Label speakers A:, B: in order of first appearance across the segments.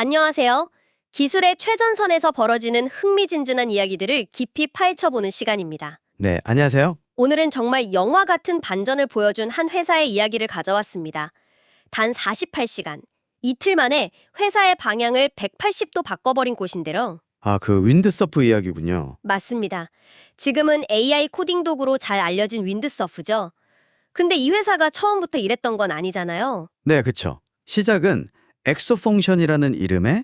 A: 안녕하세요. 기술의 최전선에서 벌어지는 흥미진진한 이야기들을 깊이 파헤쳐보는 시간입니다.
B: 네, 안녕하세요.
A: 오늘은 정말 영화 같은 반전을 보여준 한 회사의 이야기를 가져왔습니다. 단 48시간, 이틀 만에 회사의 방향을 180도 바꿔버린 곳인데요.
B: 그 윈드서프 이야기군요.
A: 맞습니다. 지금은 AI 코딩 도구로 잘 알려진 윈드서프죠. 근데 이 회사가 처음부터 이랬던 건 아니잖아요.
B: 네, 그쵸. 시작은 엑소펑션이라는 이름의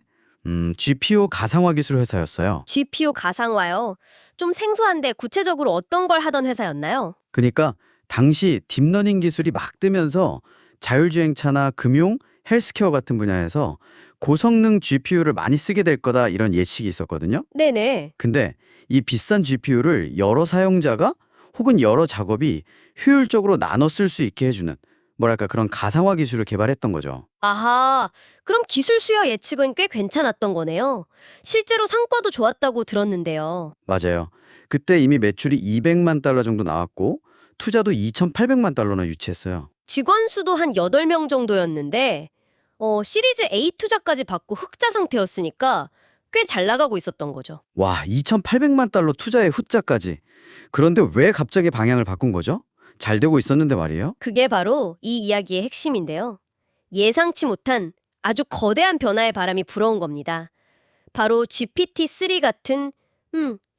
B: GPU 가상화 기술 회사였어요.
A: GPU 가상화요. 좀 생소한데 구체적으로 어떤 걸 하던 회사였나요?
B: 그러니까 당시 딥러닝 기술이 막 뜨면서 자율주행차나 금융, 헬스케어 같은 분야에서 고성능 GPU를 많이 쓰게 될 거다 이런 예측이 있었거든요.
A: 네네.
B: 근데 이 비싼 GPU를 여러 사용자가 혹은 여러 작업이 효율적으로 나눠 쓸 수 있게 해주는 뭐랄까 그런 가상화 기술을 개발했던 거죠.
A: 아하, 그럼 기술 수요 예측은 꽤 괜찮았던 거네요. 실제로 성과도 좋았다고 들었는데요.
B: 맞아요. 그때 이미 매출이 200만 달러 정도 나왔고 투자도 2,800만 달러나 유치했어요.
A: 직원 수도 한 8명 정도였는데, 시리즈 A 투자까지 받고 흑자 상태였으니까 꽤 잘 나가고 있었던 거죠.
B: 와, 2,800만 달러 투자에 후자까지. 그런데 왜 갑자기 방향을 바꾼 거죠? 잘 되고 있었는데 말이에요.
A: 그게 바로 이 이야기의 핵심인데요. 예상치 못한 아주 거대한 변화의 바람이 불어온 겁니다. 바로 GPT-3 같은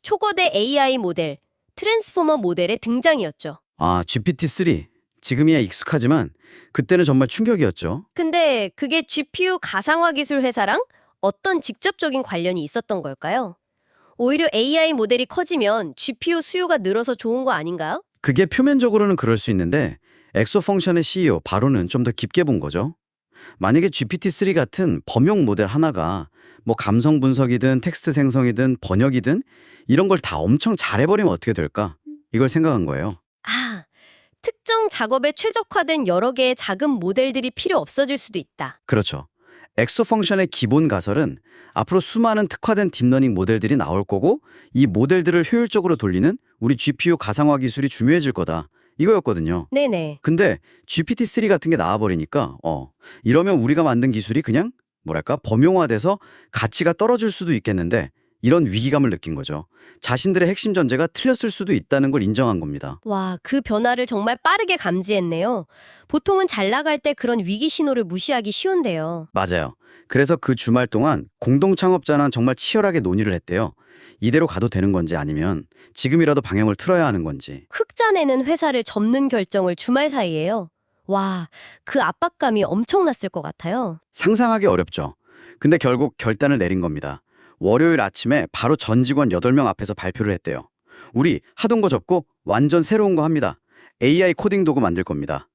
A: 초거대 AI 모델, 트랜스포머 모델의 등장이었죠.
B: GPT-3. 지금이야 익숙하지만 그때는 정말 충격이었죠.
A: 근데 그게 GPU 가상화 기술 회사랑 어떤 직접적인 관련이 있었던 걸까요? 오히려 AI 모델이 커지면 GPU 수요가 늘어서 좋은 거 아닌가요?
B: 그게 표면적으로는 그럴 수 있는데 엑소펑션의 CEO 바로는 좀 더 깊게 본 거죠. 만약에 GPT-3 같은 범용 모델 하나가 뭐 감성 분석이든 텍스트 생성이든 번역이든 이런 걸 다 엄청 잘해버리면 어떻게 될까? 이걸 생각한 거예요.
A: 아, 특정 작업에 최적화된 여러 개의 작은 모델들이 필요 없어질 수도 있다.
B: 그렇죠. 엑소 펑션의 기본 가설은 앞으로 수많은 특화된 딥러닝 모델들이 나올 거고 이 모델들을 효율적으로 돌리는 우리 GPU 가상화 기술이 중요해질 거다. 이거였거든요.
A: 네네.
B: 근데 GPT-3 같은 게 나와버리니까 이러면 우리가 만든 기술이 그냥 뭐랄까 범용화돼서 가치가 떨어질 수도 있겠는데 이런 위기감을 느낀 거죠. 자신들의 핵심 전제가 틀렸을 수도 있다는 걸 인정한 겁니다.
A: 와, 그 변화를 정말 빠르게 감지했네요. 보통은 잘 나갈 때 그런 위기 신호를 무시하기 쉬운데요.
B: 맞아요. 그래서 그 주말 동안 공동 창업자랑 정말 치열하게 논의를 했대요. 이대로 가도 되는 건지 아니면 지금이라도 방향을 틀어야 하는 건지.
A: 흑자 내는 회사를 접는 결정을 주말 사이에요. 와, 그 압박감이 엄청났을 것 같아요.
B: 상상하기 어렵죠. 근데 결국 결단을 내린 겁니다. 월요일 아침에 바로 전 직원 8명 앞에서 발표를 했대요. 우리 하던 거 접고 완전 새로운 거 합니다. AI 코딩 도구 만들 겁니다.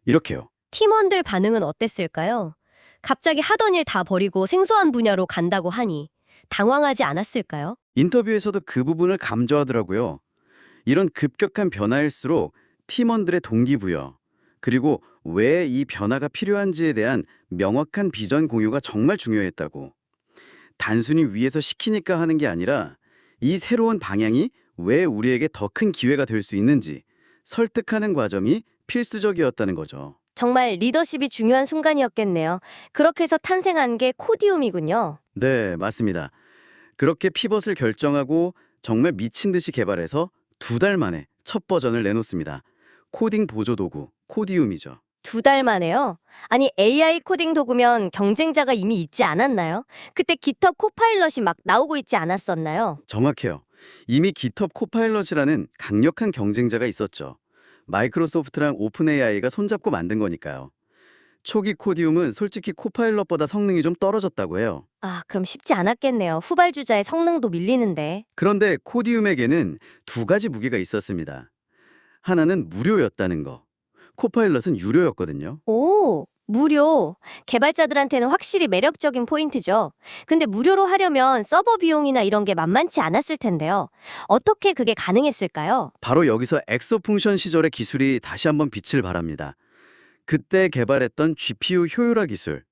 B: 이렇게요.
A: 팀원들 반응은 어땠을까요? 갑자기 하던 일 다 버리고 생소한 분야로 간다고 하니 당황하지 않았을까요?
B: 인터뷰에서도 그 부분을 강조하더라고요. 이런 급격한 변화일수록 팀원들의 동기부여, 그리고 왜 이 변화가 필요한지에 대한 명확한 비전 공유가 정말 중요했다고. 단순히 위에서 시키니까 하는 게 아니라 이 새로운 방향이 왜 우리에게 더 큰 기회가 될 수 있는지 설득하는 과정이 필수적이었다는 거죠.
A: 정말 리더십이 중요한 순간이었겠네요. 그렇게 해서 탄생한 게 코디움이군요.
B: 네, 맞습니다. 그렇게 피벗을 결정하고 정말 미친 듯이 개발해서 2달 만에 첫 버전을 내놓습니다. 코딩 보조 도구, 코디움이죠.
A: 2달 만에요? 아니 AI 코딩 도구면 경쟁자가 이미 있지 않았나요? 그때 깃허브 코파일럿이 막 나오고 있지 않았었나요?
B: 정확해요. 이미 GitHub 코파일럿이라는 강력한 경쟁자가 있었죠. 마이크로소프트랑 오픈 AI가 손잡고 만든 거니까요. 초기 코디움은 솔직히 코파일럿보다 성능이 좀 떨어졌다고 해요.
A: 아, 그럼 쉽지 않았겠네요. 후발주자의 성능도 밀리는데.
B: 그런데 코디움에게는 2가지 무기가 있었습니다. 하나는 무료였다는 거. 코파일럿은 유료였거든요.
A: 오, 무료. 개발자들한테는 확실히 매력적인 포인트죠. 근데 무료로 하려면 서버 비용이나 이런 게 만만치 않았을 텐데요. 어떻게 그게 가능했을까요?
B: 바로 여기서 엑소풍션 시절의 기술이 다시 한번 빛을 발합니다. 그때 개발했던 GPU 효율화 기술.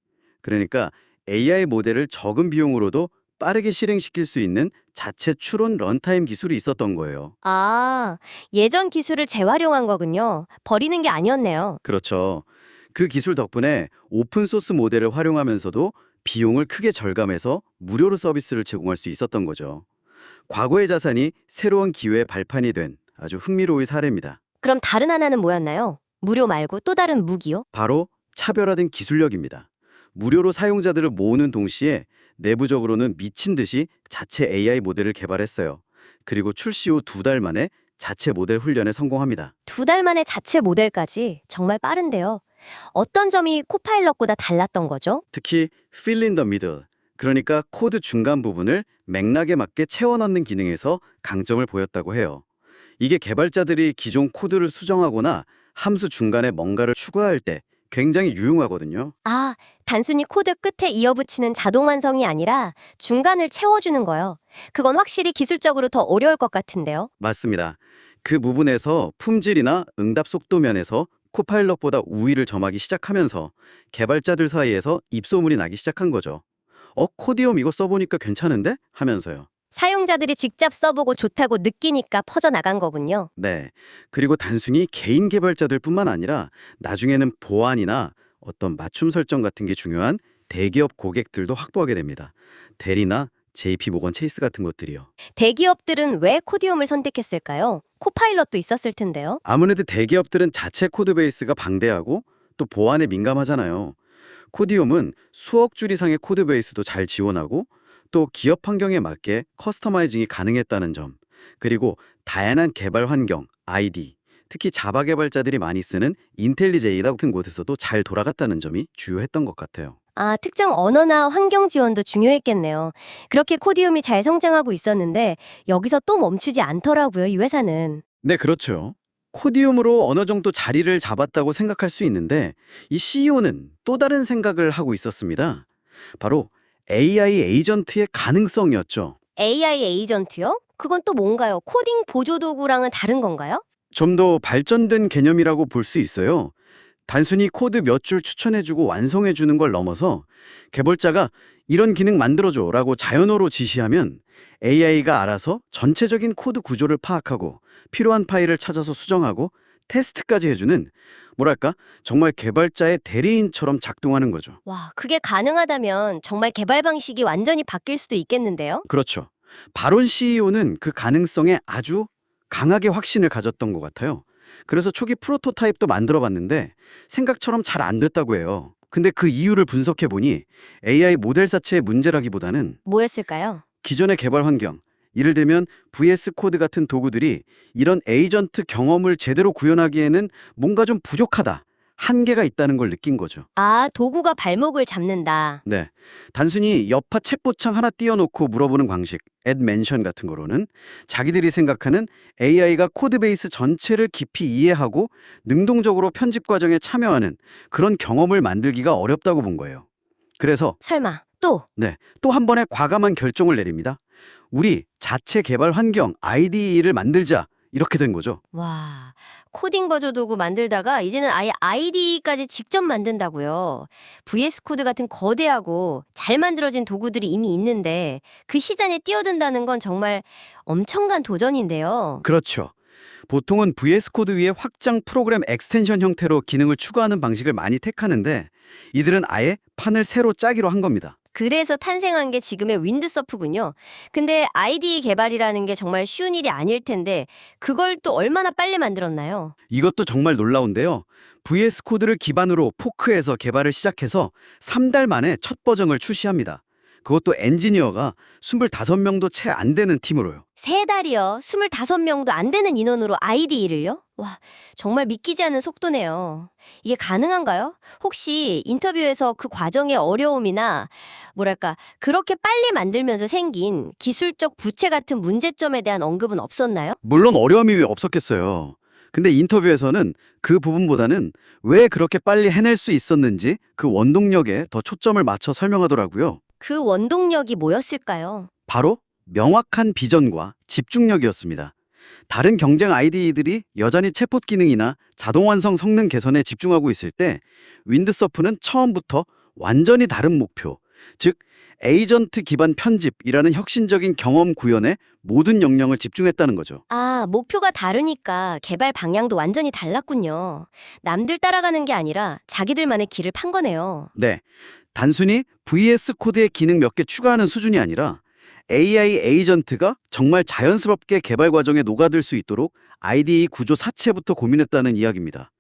B: 그러니까 AI 모델을 적은 비용으로도 빠르게 실행시킬 수 있는 자체 추론 런타임 기술이 있었던 거예요.
A: 아, 예전 기술을 재활용한 거군요. 버리는 게 아니었네요.
B: 그렇죠. 그 기술 덕분에 오픈소스 모델을 활용하면서도 비용을 크게 절감해서 무료로 서비스를 제공할 수 있었던 거죠. 과거의 자산이 새로운 기회의 발판이 된 아주 흥미로운 사례입니다.
A: 그럼 다른 하나는 뭐였나요? 무료 말고 또 다른 무기요?
B: 바로 차별화된 기술력입니다. 무료로 사용자들을 모으는 동시에 내부적으로는 미친 듯이 자체 AI 모델을 개발했어요. 그리고 출시 후 2달 만에 자체 모델 훈련에 성공합니다.
A: 2달 만에 자체 모델까지 정말 빠른데요. 어떤 점이 코파일럿보다 달랐던 거죠?
B: 특히 fill in the middle, 그러니까 코드 중간 부분을 맥락에 맞게 채워 넣는 기능에서 강점을 보였다고 해요. 이게 개발자들이 기존 코드를 수정하거나 함수 중간에 뭔가를 추가할 때 굉장히 유용하거든요.
A: 아, 단순히 코드 끝에 이어붙이는 자동 완성이 아니라 중간을 채워주는 거요. 그건 확실히 기술적으로 더 어려울 것 같은데요.
B: 맞습니다. 그 부분에서 품질이나 응답 속도 면에서 코파일럿보다 우위를 점하기 시작하면서 개발자들 사이에서 입소문이 나기 시작한 거죠. 코디움 이거 써보니까 괜찮은데? 하면서요.
A: 사용자들이 직접 써보고 좋다고 느끼니까 퍼져나간 거군요.
B: 네. 그리고 단순히 개인 개발자들뿐만 아니라 나중에는 보안이나 어떤 맞춤 설정 같은 게 중요한 대기업 고객들도 확보하게 됩니다. 대리나 JP 모건 체이스 같은 것들이요.
A: 대기업들은 왜 코디움을 선택했을까요? 코파일럿도 있었을 텐데요.
B: 아무래도 대기업들은 자체 코드 베이스가 방대하고 또 보안에 민감하잖아요. 코디움은 수억 줄 이상의 코드 베이스도 잘 지원하고 또 기업 환경에 맞게 커스터마이징이 가능했다는 점, 그리고 다양한 개발 환경, ID, 특히 자바 개발자들이 많이 쓰는 인텔리제이 같은 곳에서도 잘 돌아갔다는 점이 주요했던 것 같아요.
A: 아, 특정 언어나 환경 지원도 중요했겠네요. 그렇게 코디움이 잘 성장하고 있었는데 여기서 또 멈추지 않더라고요, 이 회사는.
B: 네, 그렇죠. 코디움으로 어느 정도 자리를 잡았다고 생각할 수 있는데 이 CEO는 또 다른 생각을 하고 있었습니다. 바로 AI 에이전트의 가능성이었죠.
A: AI 에이전트요? 그건 또 뭔가요? 코딩 보조 도구랑은 다른 건가요?
B: 좀 더 발전된 개념이라고 볼 수 있어요. 단순히 코드 몇 줄 추천해주고 완성해주는 걸 넘어서 개발자가 이런 기능 만들어줘라고 자연어로 지시하면 AI가 알아서 전체적인 코드 구조를 파악하고 필요한 파일을 찾아서 수정하고 테스트까지 해주는, 뭐랄까, 정말 개발자의 대리인처럼 작동하는 거죠.
A: 와, 그게 가능하다면 정말 개발 방식이 완전히 바뀔 수도 있겠는데요?
B: 그렇죠. 바론 CEO는 그 가능성에 아주 강하게 확신을 가졌던 것 같아요. 그래서 초기 프로토타입도 만들어 봤는데 생각처럼 잘 안 됐다고 해요. 근데 그 이유를 분석해 보니 AI 모델 자체의 문제라기보다는
A: 뭐였을까요?
B: 기존의 개발 환경, 예를 들면 VS 코드 같은 도구들이 이런 에이전트 경험을 제대로 구현하기에는 뭔가 좀 부족하다, 한계가 있다는 걸 느낀 거죠.
A: 아, 도구가 발목을 잡는다.
B: 네, 단순히 여파 챗봇창 하나 띄워놓고 물어보는 방식, add mention 같은 거로는 자기들이 생각하는 AI가 코드베이스 전체를 깊이 이해하고 능동적으로 편집 과정에 참여하는 그런 경험을 만들기가 어렵다고 본 거예요. 그래서
A: 설마 또
B: 네, 또 한 번의 과감한 결정을 내립니다. 우리 자체 개발 환경, IDE를 만들자, 이렇게 된 거죠.
A: 와, 코딩 버저 도구 만들다가 이제는 아예 IDE까지 직접 만든다고요. VS 코드 같은 거대하고 잘 만들어진 도구들이 이미 있는데 그 시장에 뛰어든다는 건 정말 엄청난 도전인데요.
B: 그렇죠. 보통은 VS 코드 위에 확장 프로그램 엑스텐션 형태로 기능을 추가하는 방식을 많이 택하는데 이들은 아예 판을 새로 짜기로 한 겁니다.
A: 그래서 탄생한 게 지금의 윈드서프군요. 근데 IDE 개발이라는 게 정말 쉬운 일이 아닐 텐데 그걸 또 얼마나 빨리 만들었나요?
B: 이것도 정말 놀라운데요. VS 코드를 기반으로 포크해서 개발을 시작해서 3달 만에 첫 버전을 출시합니다. 그것도 엔지니어가 25명도 채 안 되는 팀으로요.
A: 3달이요. 25명도 안 되는 인원으로 IDE를요? 와, 정말 믿기지 않는 속도네요. 이게 가능한가요? 혹시 인터뷰에서 그 과정의 어려움이나 뭐랄까 그렇게 빨리 만들면서 생긴 기술적 부채 같은 문제점에 대한 언급은 없었나요?
B: 물론 어려움이 없었겠어요. 근데 인터뷰에서는 그 부분보다는 왜 그렇게 빨리 해낼 수 있었는지 그 원동력에 더 초점을 맞춰 설명하더라고요.
A: 그 원동력이 뭐였을까요?
B: 바로 명확한 비전과 집중력이었습니다. 다른 경쟁 IDE들이 여전히 챗봇 기능이나 자동 완성 성능 개선에 집중하고 있을 때 윈드서프는 처음부터 완전히 다른 목표, 즉 에이전트 기반 편집이라는 혁신적인 경험 구현에 모든 역량을 집중했다는 거죠.
A: 아, 목표가 다르니까 개발 방향도 완전히 달랐군요. 남들 따라가는 게 아니라 자기들만의 길을 판 거네요.
B: 네, 단순히 VS 코드의 기능 몇 개 추가하는 수준이 아니라 AI 에이전트가 정말 자연스럽게 개발 과정에 녹아들 수 있도록 IDE 구조 자체부터 고민했다는 이야기입니다.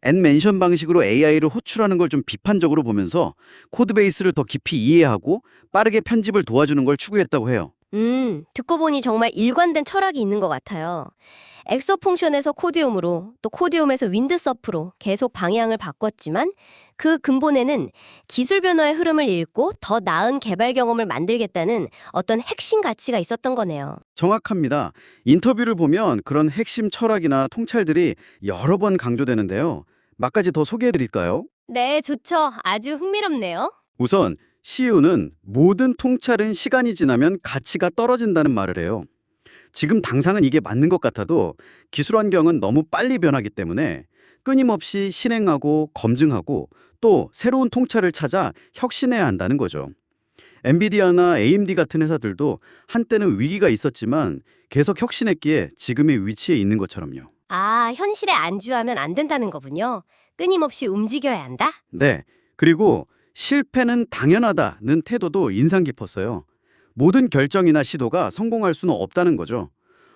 B: N멘션 방식으로 AI를 호출하는 걸 좀 비판적으로 보면서 코드 베이스를 더 깊이 이해하고 빠르게 편집을 도와주는 걸 추구했다고 해요.
A: 듣고 보니 정말 일관된 철학이 있는 것 같아요. 엑소 펑션에서 코디움으로 또 코디움에서 윈드서프로 계속 방향을 바꿨지만 그 근본에는 기술 변화의 흐름을 읽고 더 나은 개발 경험을 만들겠다는 어떤 핵심 가치가 있었던 거네요.
B: 정확합니다. 인터뷰를 보면 그런 핵심 철학이나 통찰들이 여러 번 강조되는데요. 몇 가지 더 소개해드릴까요?
A: 네, 좋죠. 아주 흥미롭네요.
B: 우선 CEO는 모든 통찰은 시간이 지나면 가치가 떨어진다는 말을 해요. 지금 당장은 이게 맞는 것 같아도 기술 환경은 너무 빨리 변하기 때문에 끊임없이 실행하고 검증하고 또 새로운 통찰을 찾아 혁신해야 한다는 거죠. 엔비디아나 AMD 같은 회사들도 한때는 위기가 있었지만 계속 혁신했기에 지금의 위치에 있는 것처럼요.
A: 아, 현실에 안주하면 안 된다는 거군요. 끊임없이 움직여야 한다?
B: 네. 그리고 실패는 당연하다는 태도도 인상 깊었어요. 모든 결정이나 시도가 성공할 수는 없다는 거죠.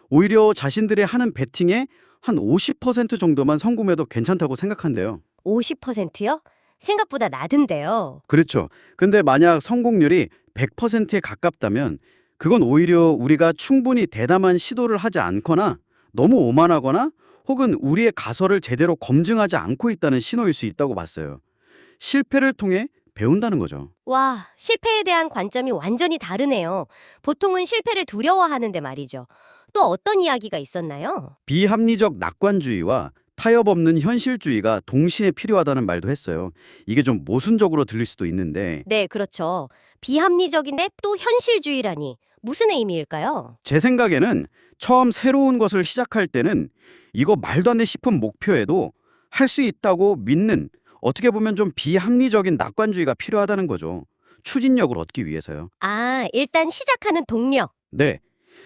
B: 오히려 자신들이 하는 베팅의 한 50% 정도만 성공해도 괜찮다고 생각한대요.
A: 50%요? 생각보다 낮은데요.
B: 그렇죠. 근데 만약 성공률이 100%에 가깝다면 그건 오히려 우리가 충분히 대담한 시도를 하지 않거나 너무 오만하거나 혹은 우리의 가설을 제대로 검증하지 않고 있다는 신호일 수 있다고 봤어요. 실패를 통해 배운다는 거죠.
A: 와, 실패에 대한 관점이 완전히 다르네요. 보통은 실패를 두려워하는데 말이죠. 또 어떤 이야기가 있었나요?
B: 비합리적 낙관주의와 타협 없는 현실주의가 동시에 필요하다는 말도 했어요. 이게 좀 모순적으로 들릴 수도 있는데
A: 네, 그렇죠. 비합리적인데 또 현실주의라니 무슨 의미일까요?
B: 제 생각에는 처음 새로운 것을 시작할 때는 이거 말도 안 돼 싶은 목표에도 할 수 있다고 믿는 어떻게 보면 좀 비합리적인 낙관주의가 필요하다는 거죠. 추진력을 얻기 위해서요.
A: 아, 일단 시작하는 동력.
B: 네.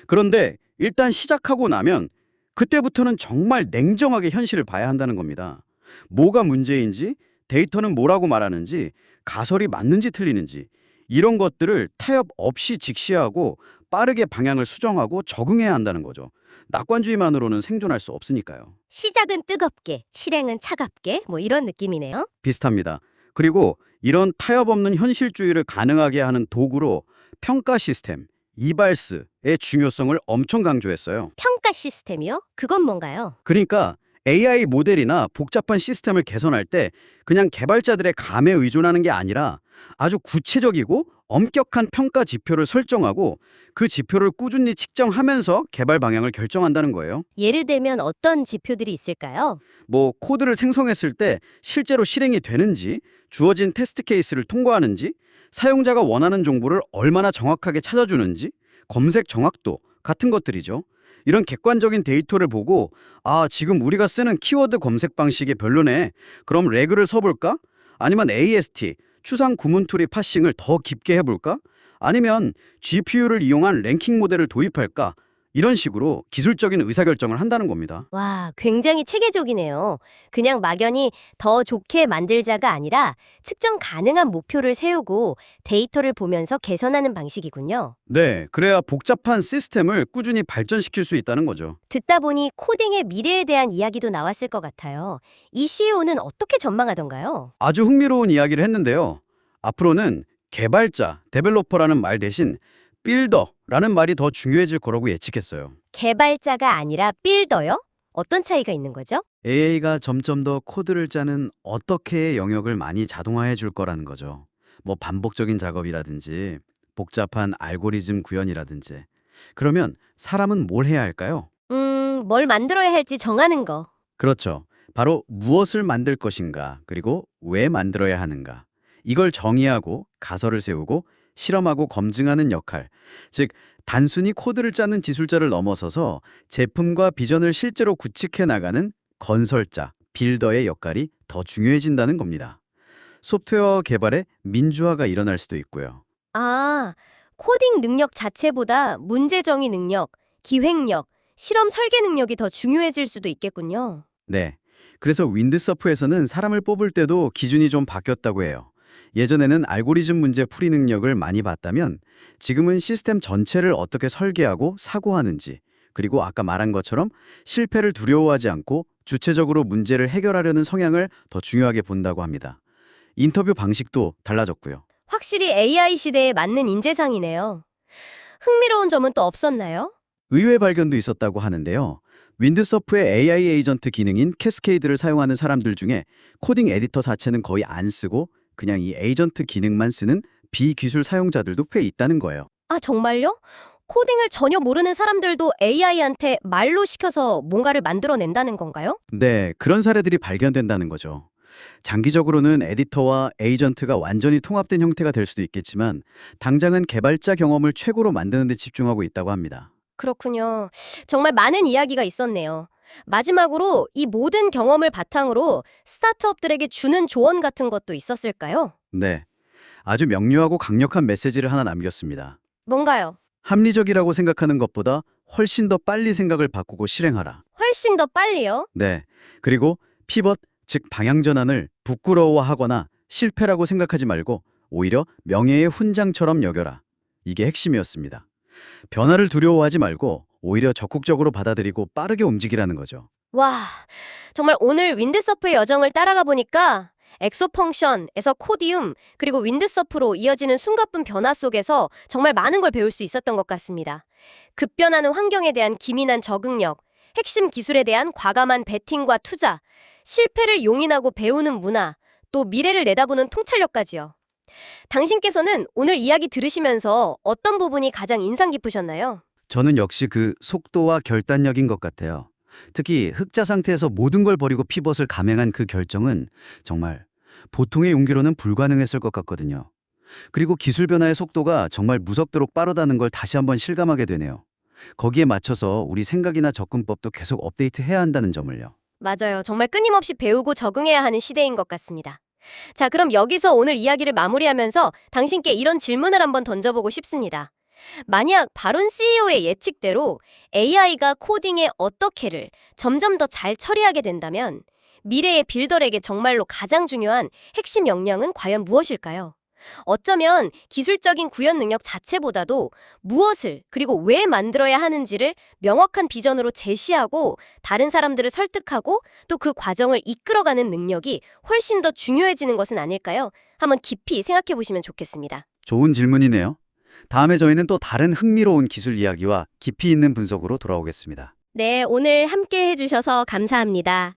B: 그런데 일단 시작하고 나면 그때부터는 정말 냉정하게 현실을 봐야 한다는 겁니다. 뭐가 문제인지, 데이터는 뭐라고 말하는지, 가설이 맞는지 틀리는지 이런 것들을 타협 없이 직시하고 빠르게 방향을 수정하고 적응해야 한다는 거죠. 낙관주의만으로는 생존할 수 없으니까요.
A: 시작은 뜨겁게, 실행은 차갑게, 뭐 이런 느낌이네요.
B: 비슷합니다. 그리고 이런 타협 없는 현실주의를 가능하게 하는 도구로 평가 시스템, 이발스의 중요성을 엄청 강조했어요.
A: 평가 시스템이요? 그건 뭔가요?
B: 그러니까 AI 모델이나 복잡한 시스템을 개선할 때 그냥 개발자들의 감에 의존하는 게 아니라 아주 구체적이고 엄격한 평가 지표를 설정하고 그 지표를 꾸준히 측정하면서 개발 방향을 결정한다는 거예요.
A: 예를 들면 어떤 지표들이 있을까요?
B: 뭐 코드를 생성했을 때 실제로 실행이 되는지, 주어진 테스트 케이스를 통과하는지, 사용자가 원하는 정보를 얼마나 정확하게 찾아주는지, 검색 정확도 같은 것들이죠. 이런 객관적인 데이터를 보고 아, 지금 우리가 쓰는 키워드 검색 방식이 별로네. 그럼 레그를 써볼까? 아니면 AST, 추상 구문 툴의 파싱을 더 깊게 해볼까? 아니면 GPU를 이용한 랭킹 모델을 도입할까? 이런 식으로 기술적인 의사결정을 한다는 겁니다.
A: 와, 굉장히 체계적이네요. 그냥 막연히 더 좋게 만들자가 아니라 측정 가능한 목표를 세우고 데이터를 보면서 개선하는 방식이군요.
B: 네, 그래야 복잡한 시스템을 꾸준히 발전시킬 수 있다는 거죠.
A: 듣다 보니 코딩의 미래에 대한 이야기도 나왔을 것 같아요. 이 CEO는 어떻게 전망하던가요?
B: 아주 흥미로운 이야기를 했는데요. 앞으로는 개발자, 데벨로퍼라는 말 대신 빌더라는 말이 더 중요해질 거라고 예측했어요.
A: 개발자가 아니라 빌더요? 어떤 차이가 있는 거죠?
B: AI가 점점 더 코드를 짜는 어떻게의 영역을 많이 자동화해 줄 거라는 거죠. 뭐 반복적인 작업이라든지 복잡한 알고리즘 구현이라든지. 그러면 사람은 뭘 해야 할까요?
A: 뭘 만들어야 할지 정하는 거.
B: 그렇죠. 바로 무엇을 만들 것인가, 그리고 왜 만들어야 하는가. 이걸 정의하고 가설을 세우고 실험하고 검증하는 역할. 즉, 단순히 코드를 짜는 기술자를 넘어서서 제품과 비전을 실제로 구축해 나가는 건설자, 빌더의 역할이 더 중요해진다는 겁니다. 소프트웨어 개발에 민주화가 일어날 수도 있고요.
A: 아, 코딩 능력 자체보다 문제 정의 능력, 기획력, 실험 설계 능력이 더 중요해질 수도 있겠군요.
B: 네. 그래서 윈드서프에서는 사람을 뽑을 때도 기준이 좀 바뀌었다고 해요. 예전에는 알고리즘 문제 풀이 능력을 많이 봤다면 지금은 시스템 전체를 어떻게 설계하고 사고하는지, 그리고 아까 말한 것처럼 실패를 두려워하지 않고 주체적으로 문제를 해결하려는 성향을 더 중요하게 본다고 합니다. 인터뷰 방식도 달라졌고요.
A: 확실히 AI 시대에 맞는 인재상이네요. 흥미로운 점은 또 없었나요?
B: 의외 발견도 있었다고 하는데요. 윈드서프의 AI 에이전트 기능인 캐스케이드를 사용하는 사람들 중에 코딩 에디터 자체는 거의 안 쓰고 그냥 이 에이전트 기능만 쓰는 비기술 사용자들도 꽤 있다는 거예요.
A: 아, 정말요? 코딩을 전혀 모르는 사람들도 AI한테 말로 시켜서 뭔가를 만들어낸다는 건가요?
B: 네, 그런 사례들이 발견된다는 거죠. 장기적으로는 에디터와 에이전트가 완전히 통합된 형태가 될 수도 있겠지만 당장은 개발자 경험을 최고로 만드는 데 집중하고 있다고 합니다.
A: 그렇군요. 정말 많은 이야기가 있었네요. 마지막으로 이 모든 경험을 바탕으로 스타트업들에게 주는 조언 같은 것도 있었을까요?
B: 네, 아주 명료하고 강력한 메시지를 하나 남겼습니다.
A: 뭔가요?
B: 합리적이라고 생각하는 것보다 훨씬 더 빨리 생각을 바꾸고 실행하라.
A: 훨씬 더 빨리요?
B: 네, 그리고 피벗, 즉 방향 전환을 부끄러워하거나 실패라고 생각하지 말고 오히려 명예의 훈장처럼 여겨라. 이게 핵심이었습니다. 변화를 두려워하지 말고 오히려 적극적으로 받아들이고 빠르게 움직이라는 거죠.
A: 와, 정말 오늘 윈드서프의 여정을 따라가 보니까 엑소펑션에서 코디움 그리고 윈드서프로 이어지는 숨가쁜 변화 속에서 정말 많은 걸 배울 수 있었던 것 같습니다. 급변하는 환경에 대한 기민한 적응력, 핵심 기술에 대한 과감한 베팅과 투자, 실패를 용인하고 배우는 문화, 또 미래를 내다보는 통찰력까지요. 당신께서는 오늘 이야기 들으시면서 어떤 부분이 가장 인상 깊으셨나요?
B: 저는 역시 그 속도와 결단력인 것 같아요. 특히 흑자 상태에서 모든 걸 버리고 피벗을 감행한 그 결정은 정말 보통의 용기로는 불가능했을 것 같거든요. 그리고 기술 변화의 속도가 정말 무섭도록 빠르다는 걸 다시 한번 실감하게 되네요. 거기에 맞춰서 우리 생각이나 접근법도 계속 업데이트해야 한다는 점을요.
A: 맞아요. 정말 끊임없이 배우고 적응해야 하는 시대인 것 같습니다. 자, 그럼 여기서 오늘 이야기를 마무리하면서 당신께 이런 질문을 한번 던져보고 싶습니다. 만약 바론 CEO의 예측대로 AI가 코딩의 어떻게를 점점 더 잘 처리하게 된다면 미래의 빌더에게 정말로 가장 중요한 핵심 역량은 과연 무엇일까요? 어쩌면 기술적인 구현 능력 자체보다도 무엇을 그리고 왜 만들어야 하는지를 명확한 비전으로 제시하고 다른 사람들을 설득하고 또 그 과정을 이끌어가는 능력이 훨씬 더 중요해지는 것은 아닐까요? 한번 깊이 생각해 보시면 좋겠습니다.
B: 좋은 질문이네요. 다음에 저희는 또 다른 흥미로운 기술 이야기와 깊이 있는 분석으로 돌아오겠습니다.
A: 네, 오늘 함께 해주셔서 감사합니다.